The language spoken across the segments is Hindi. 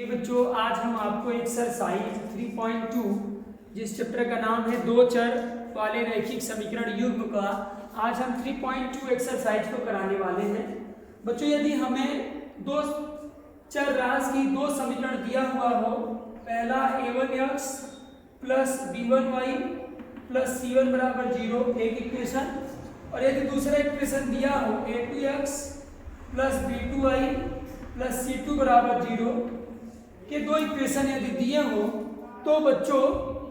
बच्चों आज हम आपको एक्सरसाइज 3.2 जिस चैप्टर का नाम है दो चर वाले रैखिक समीकरण युग्म का आज हम 3.2 एक्सरसाइज को कराने वाले हैं। बच्चों यदि हमें दो चर राशि की दो समीकरण दिया हुआ हो, पहला a1x plus b1y plus c1 बराबर 0 एक इक्वेशन, और यदि दूसरा इक्वेशन दिया हो a2x plus b2y plus c2 बराबर 0 के दो इक्वेशन यदि दिए हो, तो बच्चों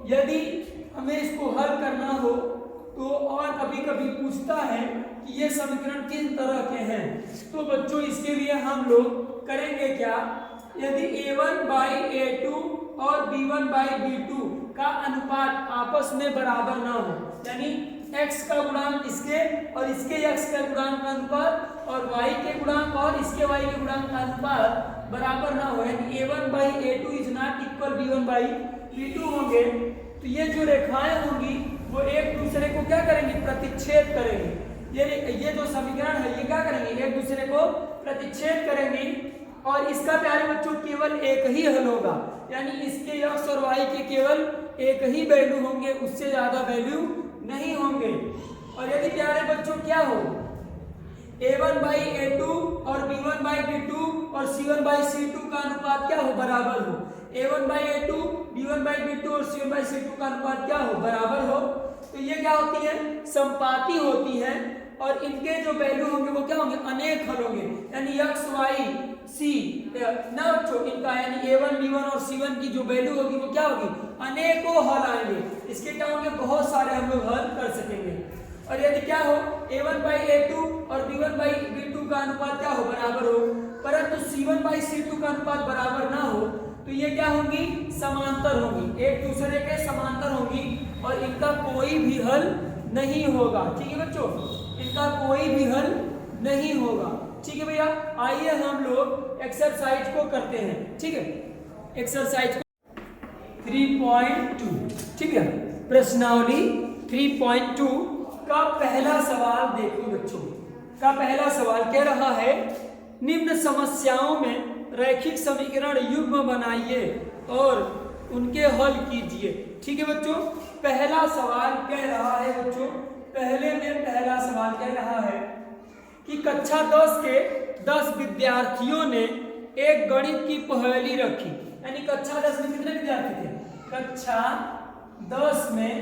यदि हमें इसको हल करना हो तो और कभी कभी पूछता है कि ये समीकरण किस तरह के हैं, तो बच्चों इसके लिए हम लोग करेंगे क्या, यदि a1 बाई a2 और b1 बाई b2 का अनुपात आपस में बराबर ना हो, यानी x का गुणांक इसके और इसके x का गुणांक का अनुपात और y के गुणांक और इसके y के गुणांक का अनुपात बराबर ना हो, यानी a1 by a2 is not equal b1 by b2 होंगे, तो ये जो रेखाएं होंगी वो एक दूसरे को क्या करेंगे, प्रतिच्छेद करेंगे। ये जो समीकरण है ये क्या करेंगे, एक दूसरे को प्रतिच्छेद करेंगे, और इसका प्यारे बच्चों केवल एक ही हल होगा, यानी इसके x और y के केवल एक ही वैल्यू होंगे, उससे ज्यादा वैल्यू नहीं होंगे। और यदि प्यारे बच्चों क्या हो, a1 बाई a2 और b1 बाई b2 और c1 बाई c2 का अनुपात क्या हो, बराबर हो, a1 by a2 b1 by b2 और c1 बाई c2 का अनुपात क्या हो, बराबर हो, तो ये क्या होती है, समपाती होती है, और इनके जो वैल्यू होंगे वो क्या होंगे, अनेक हल होंगे, यानी x y c ना बच्चों इनका, यानी a1 b1 और c1 की जो वैल्यू होगी वो क्या होगी, अनेकों हल आएंगे, इसके क्या होंगे, बहुत सारे हम लोग हल कर सकेंगे। और यदि क्या हो, a1 बाई a2 और b1 बाई b2 का अनुपात क्या हो, बराबर हो, परंतु c1 बाई c2 का अनुपात बराबर ना हो, तो ये क्या होंगी, समांतर होंगी, एक दूसरे के समांतर होंगी, और इनका कोई भी हल नहीं होगा। ठीक है बच्चों, इनका कोई भी हल नहीं होगा। ठीक है भैया, आइए हम लोग एक्सरसाइज को करते हैं। ठीक है, एक्सरसाइज 3.2, ठीक है, प्रश्नावली 3.2 का पहला सवाल देखो बच्चों, का पहला सवाल कह रहा है, निम्न समस्याओं में रैखिक समीकरण युग्म बनाइए और उनके हल कीजिए। ठीक है बच्चों, पहला सवाल कह रहा है बच्चों, पहला सवाल कह रहा है कि कक्षा 10 के 10 विद्यार्थियों ने एक गणित की पहेली रखी, यानी कक्षा 10 में कितने विद्यार्थी थे, कक्षा 10 में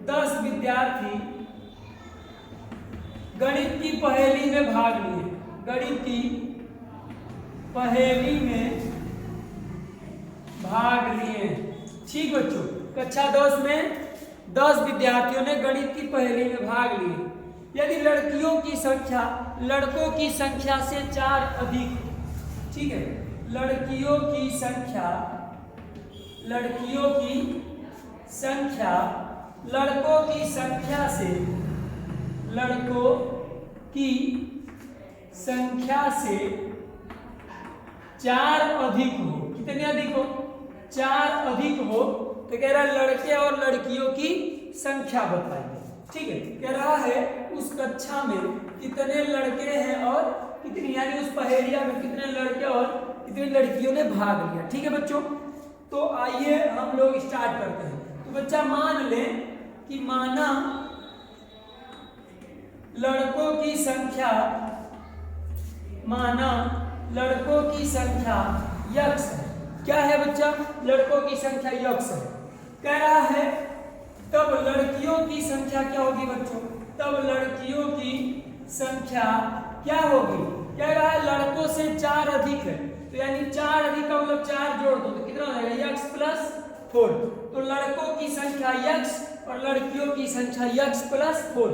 10 विद्यार्थी गणित की पहेली में भाग लिए, गणित की पहेली में भाग लिए। ठीक बच्चों, कक्षा 10 में 10 विद्यार्थियों ने गणित की पहेली में भाग लिए। यदि लड़कियों की संख्या लड़कों की संख्या से 4 अधिक, ठीक है, लड़कियों की संख्या लड़कों की संख्या से 4 अधिक हो, कितने अधिक हो, 4 अधिक हो, तो कह रहा है लड़के और लड़कियों की संख्या बताइए। ठीक है, कह रहा है उस कक्षा में कितने लड़के हैं और कितनी, यानी उस पहेलिया में कितने लड़के और कितनी लड़कियों ने भाग लिया। ठीक है बच्चों, तो आइए हम लोग स्टार्ट करते हैं। तो बच्चा मान ले कि माना लड़कों की संख्या x है। क्या है बच्चा, लड़कों की संख्या x है, कह रहा है तब लड़कियों की संख्या क्या होगी बच्चों, तब लड़कियों की संख्या क्या होगी, कह रहा है लड़कों से 4 अधिक है, तो यानी 4 अधिक का मतलब 4 जोड़ दो तो कितना हो जाएगा, x प्लस 4, तो लड़कों की संख्या x और लड़कियों की संख्या x प्लस 4,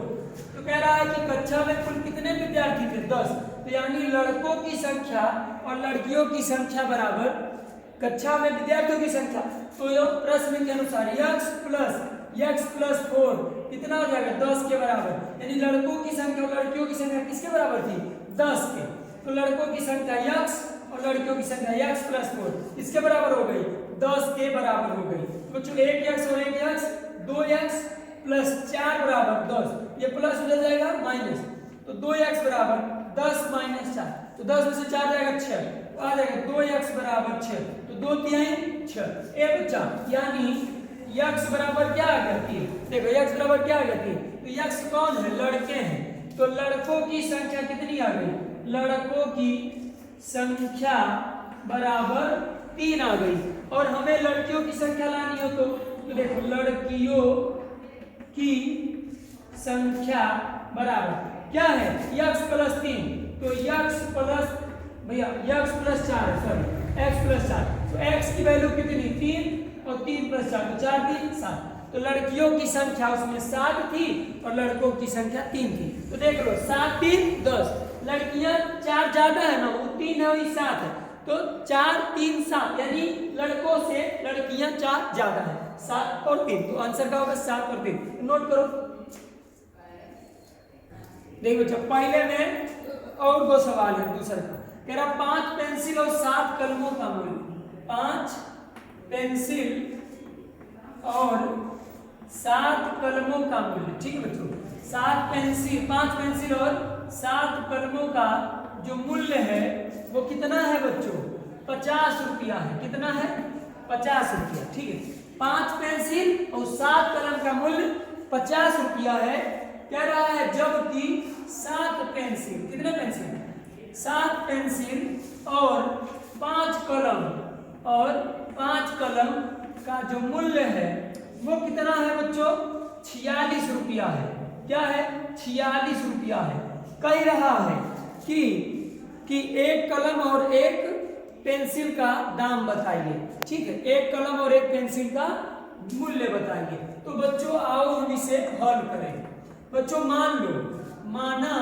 तो कह रहा है कि कक्षा में कुल कितने विद्यार्थी थे, 10, तो यानी लड़कों की संख्या और लड़कियों की संख्या बराबर कक्षा में विद्यार्थियों की संख्या, तो यह प्रश्न के अनुसार x प्लस 4 कितना हो जाएगा, 10 के बराबर, यानी लड़कों की संख्या और लड़कियों की संख्या किसके बराबर थी, 10 के, तो लड़कों की संख्या x और लड़कियों की संख्या x प्लस 4 इसके बराबर हो गई, 10 के बराबर हो गई। तो बच्चों 1x और 1x 2x प्लस 4 बराबर 10, ये प्लस हो जाएगा माइनस, तो 2x बराबर 10 माइनस 4, तो 10 में से 4 जाएगा 6, तो आ जाएगा 2x बराबर 6, तो 2 तिहाई 6 ए बच्चा, यानी x बराबर क्या आ गया 3। देखो x बराबर क्या आ गया 3, तो x कौन है, लड़के हैं, तो लड़कों की संख्या कितनी आ गई, लड़कों की संख्या बराबर 3 आ गई। और हमें लड़कियों की संख्या लानी हो तो देखो लड़कियों की संख्या बराबर क्या है, x प्लस 3, तो x प्लस भैया x प्लस 4 है, सॉरी x प्लस 4, तो x की वैल्यू कितनी 3 और 3 प्लस 4 तो 4 3 7, तो लड़कियों की संख्या उसमें 7 थी और लड़कों की संख्या 3 थी। तो देख लो 7 3 10, लड़कियां 4 ज्यादा है ना, वो 3 है वही 7 है, तो 4 3 7, यानी लड़कों से लड़कियां 4 ज्यादा है, 7 और 3, तो आंसर क्या होगा 7 और 3। नोट करो। देखो जब पहले में और दो सवाल है दूसरा का, कह रहा 5 पेंसिल और 7 कलमों का मूल्य, 5 पेंसिल और 7 कलमों का मूल्य, ठीक है बच्चों, 5 पेंसिल और 7 कलमों का जो मूल्य है वो कितना है बच्चों, 50 रुपया है। कितना है, 50 रुपया, ठीक है। 5 पेंसिल और 7 कलम का मूल्य 50 रुपया है, कह रहा है जबकि 7 पेंसिल, कितने पेंसिल, 7 पेंसिल और 5 कलम का जो मूल्य है वो कितना है बच्चों, 46 रुपया है। क्या है, 46 रुपया है। कह रहा है कि एक कलम और एक पेंसिल का दाम बताइए, ठीक है, एक कलम और एक पेंसिल का मूल्य बताइए। तो बच्चों आओ हम इसे हल करें। बच्चों मान लो, माना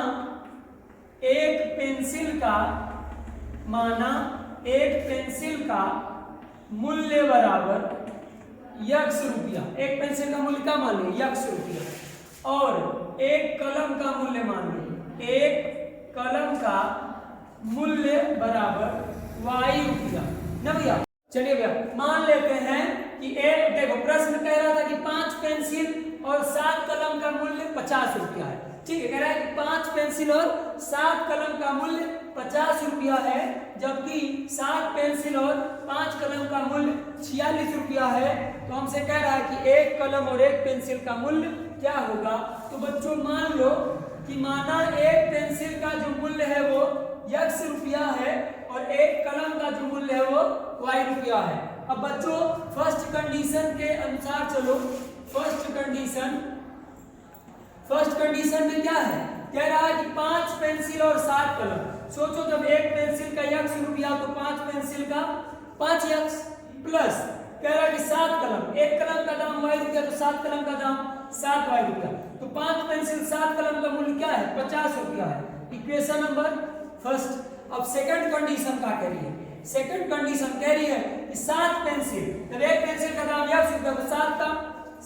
एक पेंसिल का मूल्य बराबर x रुपया, एक पेंसिल का मूल्य क्या मान लो x रुपया, और एक कलम का मूल्य मान लो, एक कलम का मूल्य बराबर y रुपया ना भैया। चलिए भैया मान लेते हैं कि एक, देखो प्रश्न कह रहा था कि 5 पेंसिल और 7 कलम का मूल्य 50 रुपया है, ठीक है, कह रहा है कि 5 पेंसिल और 7 कलम का मूल्य 50 रुपया है, जबकि 7 पेंसिल और 5 कलम का मूल्य 46 रुपया है। तो हमसे कह रहा है कि एक कलम और एक पेंसिल का मूल्य क्या होगा। तो बच्चों मान लो कि माना एक पेंसिल का जो मूल्य है वो x रुपया है और एक कलम का जो मूल्य है वो y रुपया है। अब बच्चों फर्स्ट कंडीशन के अनुसार चलो, फर्स्ट कंडीशन में क्या है, कह रहा है कि 5 पेंसिल और 7 कलम। सोचो जब एक पेंसिल का x रुपया तो 5 पेंसिल का 5x प्लस कह रहा है कि 7 कलम, एक कलम का दाम y रुपया तो 7 कलम का दाम 7y रुपया, तो 5 पेंसिल 7 कलम का मूल्य क्या है 50 रुपया है। Equation number first. अब सेकंड कंडीशन क्या कह रही है, सेकंड कंडीशन कह रही है कि 7 पेंसिल, जब एक पेंसिल का दाम x रुपया तो 7 का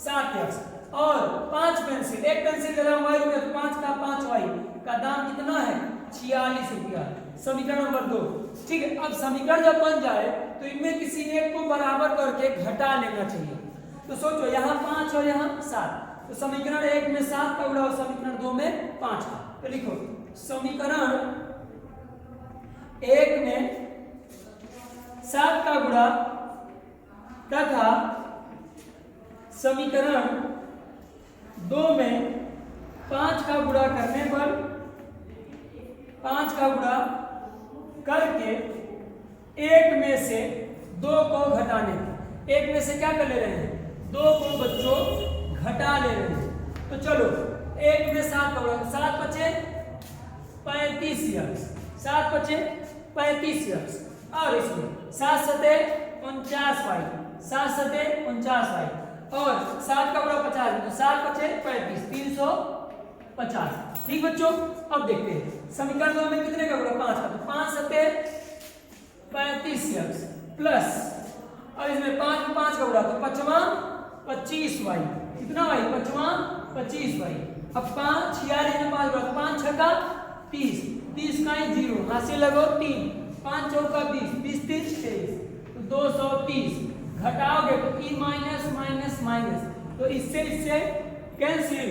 7x, और 5 पेंसिल, एक पेंसिल का दाम y रुपया तो 5 का 5y का दाम कितना है 46 रुपया। समीकरण नंबर 2, ठीक है। अब समीकरण जब बन जाए तो इनमें किसी एक को बराबर करके घटा लेना चाहिए। तो सोचो यहाँ 5 और यहाँ 7, तो समीकरण 1 में 7 का गुणा और समीकरण 2 में 5 का। तो लिखो समीकरण 1 में 7 का गुणा तथा समीकरण 2 में 5 का गुणा करने पर 5 का गुणा करके 1 में से 2 को घटाने, 1 में से क्या कर ले रहे हैं 2 को बच्चों घटा ले रहे हैं। तो चलो 1 में 7 का गुणा, 7 बचे 35x, 7 बचे 35x, और इसमें 7 सते 49y, 7 सते 49y, और 7 का गुणा 50, तो 7 बचे 35, 350। ठीक बच्चों, अब देखते हैं समीकरण 2 में कितने का गुणा 5 का, तो 5 सते 35x प्लस, और इसमें 5 में 5 का गुणा तो 5 25y, कितना y 5 25y। अब 5 46 में 5 गुणा, 5 6 का 30, 30 का 0, हाथ से लगो 3, 5 चौका 20, 20 30 23, तो 230 घटाओगे तो e माइनस माइनस माइनस, तो इससे कैंसिल,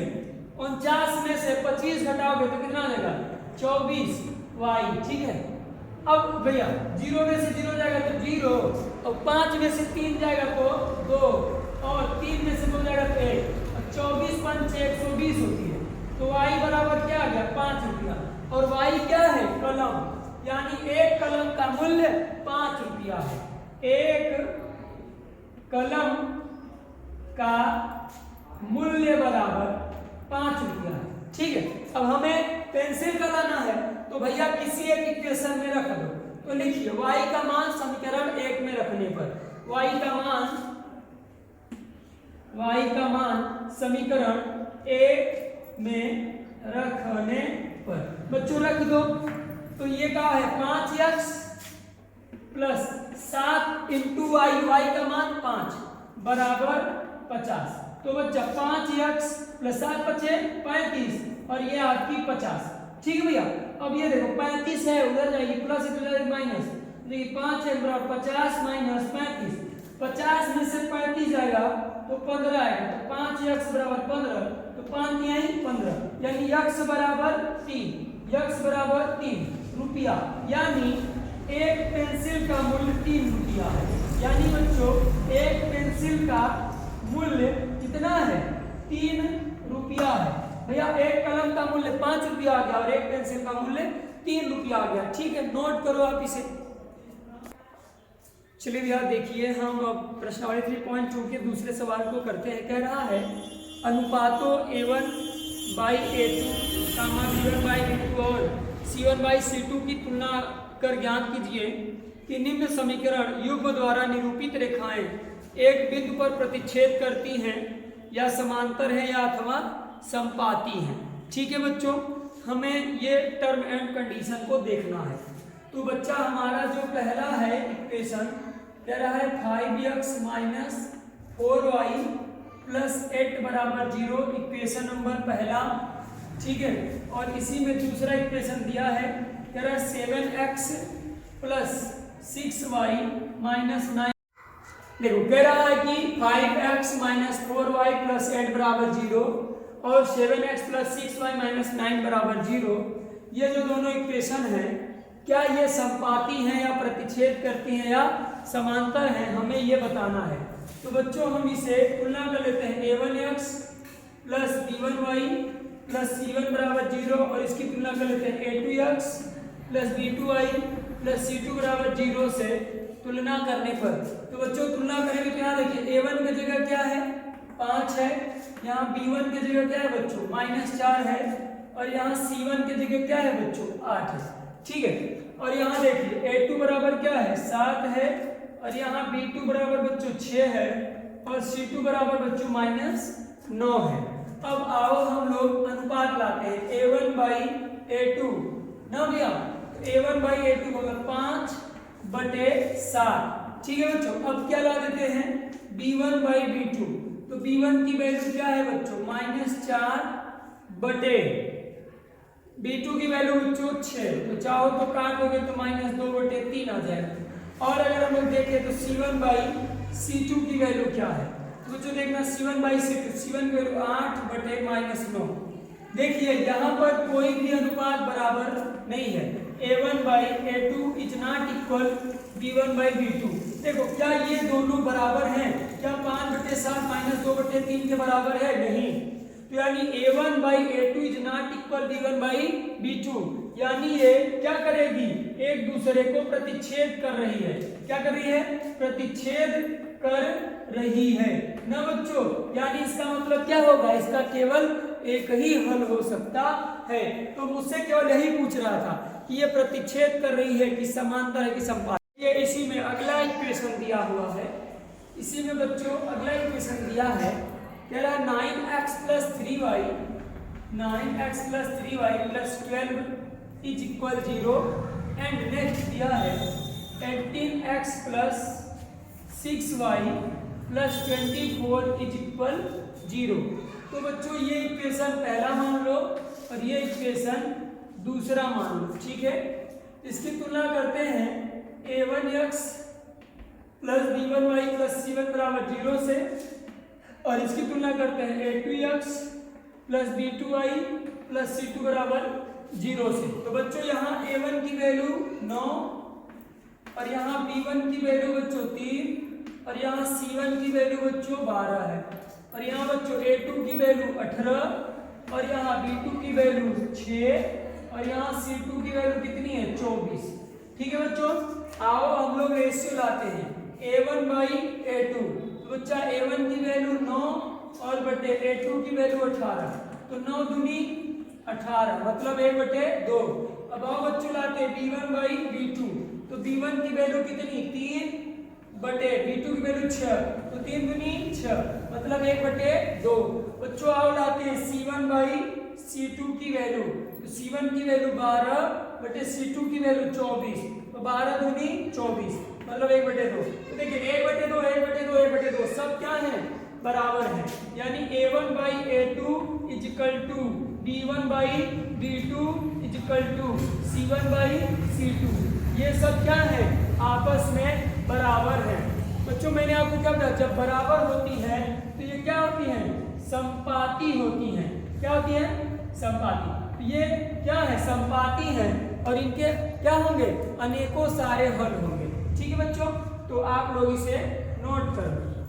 49 में से 25 घटाओगे तो कितना आ जाएगा 24y, ठीक है। अब भैया 0 में से 0 जाएगा तो 0, और 5 में से 3 जाएगा तो 2, और 3 में से 2 जाएगा तो 1, और 24 5 120 होती है। तो y बराबर क्या आ गया 5 रुपया, और y क्या है कलम, यानी एक कलम का मूल्य 5 रुपया है। एक कलम का मूल्य बराबर 5 रुपया है। ठीक है, अब हमें पेंसिल का लाना है, तो भैया किसी एक इक्वेशन में रख दो। तो लिखिए y का मान समीकरण 1 में रखने पर, y का मान समीकरण 1 में रखने पर बच्चों रख दो। तो ये क्या है 5x प्लस 7 इंटू y का मान 5 बराबर 50। तो बच्चा 5x प्लस 7 बचे 35, और ये आपकी 50। ठीक है भैया, अब ये देखो 35 है उधर जाएगी प्लस, इधर जाएगी माइनस, देखिए 5 है बराबर 50 माइनस 35, 50 में से 35 जाएगा तो 15 आएगा, तो 5x बराबर 15, तो 5 यही 15, यानी x बराबर 3 रुपया, यानी एक पेंसिल का मूल्य 3 रुपया है। यानी बच्चों एक पेंसिल का मूल्य कितना है 3 रुपया है। भैया एक कलम का मूल्य 5 रुपया आ गया और एक पेंसिल का मूल्य 3 रुपया आ गया। ठीक है, नोट करो आप इसे। चलिए भैया देखिए, हम अब प्रश्नावली 3.2 के दूसरे सवाल को करते हैं। कह रहा है अनुपातों A1/A2, B1/B2 और C1/C2 की तुलना कर ज्ञात कीजिए कि निम्न समीकरण युग्म द्वारा निरूपित रेखाएं एक बिंदु पर प्रतिच्छेद करती हैं या समांतर है या अथवा समपाती हैं। ठीक है बच्चों, हमें ये टर्म एंड कंडीशन को देखना है। तो बच्चा हमारा जो पहला है इक्वेशन कह रहा है 5x माइनस 4y प्लस 8 बराबर 0, इक्वेशन नंबर पहला। ठीक है, और इसी में दूसरा इक्वेशन दिया है, कह रहा है 7x प्लस 6y माइनस 9। देखो कह रहा है कि 5x माइनस 4y प्लस 8 बराबर 0 और 7x प्लस 6y माइनस 9 बराबर 0, ये जो दोनों इक्वेशन है क्या ये समपाती हैं या प्रतिच्छेद करती हैं या समांतर हैं, हमें ये बताना है। तो बच्चों हम इसे तुलना कर लेते हैं, a1x plus b1y plus c1 बराबर 0, और इसकी तुलना कर लेते हैं a2x plus b2y plus c2 बराबर 0 से तुलना करने पर। तो बच्चों तुलना करेंगे तो यहाँ देखिए a1 की जगह क्या है 5 है, यहाँ b1 की जगह क्या है बच्चों -4 है, और यहाँ c1 की जगह क्या है बच्चों 8 है। ठीक है, और यहाँ देखिए a2 बराबर क्या है 7 है, और यहाँ b2 बराबर बच्चों 6 है, और c2 बराबर बच्चों -9 है। अब आओ हम लोग अनुपात लाते हैं a1/a2 ना भैया, a1/a2 होगा 5/7। ठीक है बच्चों, अब क्या ला देते हैं b1/b2, तो b1 की वैल्यू क्या है बच्चों -4 बटे b2 की वैल्यू बच्चों 6, तो चाहो तो काट दोगे तो -2/3 आ जाएगा। और अगर हम लोग देखें तो c1/c2 की वैल्यू क्या है, तो बच्चों देखना c1/c2 की वैल्यू 8/-9। देखिए यहाँ पर कोई भी अनुपात बराबर नहीं है, a1/a2 is not equal b1/b2। देखो क्या ये दोनों बराबर हैं, क्या 5/7 -2/3 के बराबर है, नहीं। तो यानी a1/a2 is not equal b1/b2, यानी ये क्या करेगी एक दूसरे को प्रतिच्छेद कर रही है। क्या कर रही है, प्रतिच्छेद कर रही है ना बच्चों। यानी इसका मतलब क्या होगा, इसका केवल एक ही हल हो सकता है। तो मुझसे केवल यही पूछ रहा था कि ये प्रतिच्छेद कर रही है कि समांतर है कि समपाती। ये इसी में अगला इक्वेशन दिया हुआ है, इसी में बच्चों अगला इक्वेशन दिया है, कह रहा है 9x plus 3y plus 12 is equal 0, and next दिया है 18x plus 6y plus 24 is equal 0। तो बच्चों ये इक्वेशन पहला मान लो और ये इक्वेशन दूसरा मान लो। ठीक है, इसकी तुलना करते हैं a1x plus b1y plus c1 बराबर 0 से, और इसकी तुलना करते हैं a2x plus b2y plus c2 बराबर 0 से। तो बच्चों यहाँ a1 की वैल्यू 9 और यहाँ b1 की वैल्यू बच्चों 3 और यहाँ c1 की वैल्यू बच्चों 12 है और यहाँ बच्चों a2 की वैल्यू 18 और यहाँ b2 की वैल्यू 6 और यहाँ c2 की वैल्यू कितनी है 24। ठीक है बच्चों, आओ हम लोग रेशियो लाते हैं a1 बाई a2। तो बच्चा a1 की वैल्यू 9 और बटे a2 की वैल्यू 18, तो 9 दूनी 18 मतलब 1/2। अब आओ बच्चों लाते b1 बाई b2, तो b1 की वैल्यू कितनी 3 बटे b2 की वैल्यू 6, तो 3 दूनी 6 मतलब 1/2। बच्चों आओ लाते हैं c1 बाई c2 की वैल्यू, तो c1 की वैल्यू 12 बटे c2 की वैल्यू 24, तो 12 दूनी 24 मतलब 1/2। तो देखिए 1/2 1/2 1/2 सब क्या है बराबर है, यानी a1 by a2 is equal to b1 by b2 is equal to c1 by c2। ये सब क्या है आपस में बराबर है। बच्चों मैंने आपको क्या बताया, जब बराबर होती है तो ये क्या होती है समपाती होती है। क्या होती है समपाती। तो ये क्या है समपाती है और इनके क्या होंगे अनेकों सारे हल होंगे। ठीक है बच्चों, तो आप लोग इसे नोट कर लो।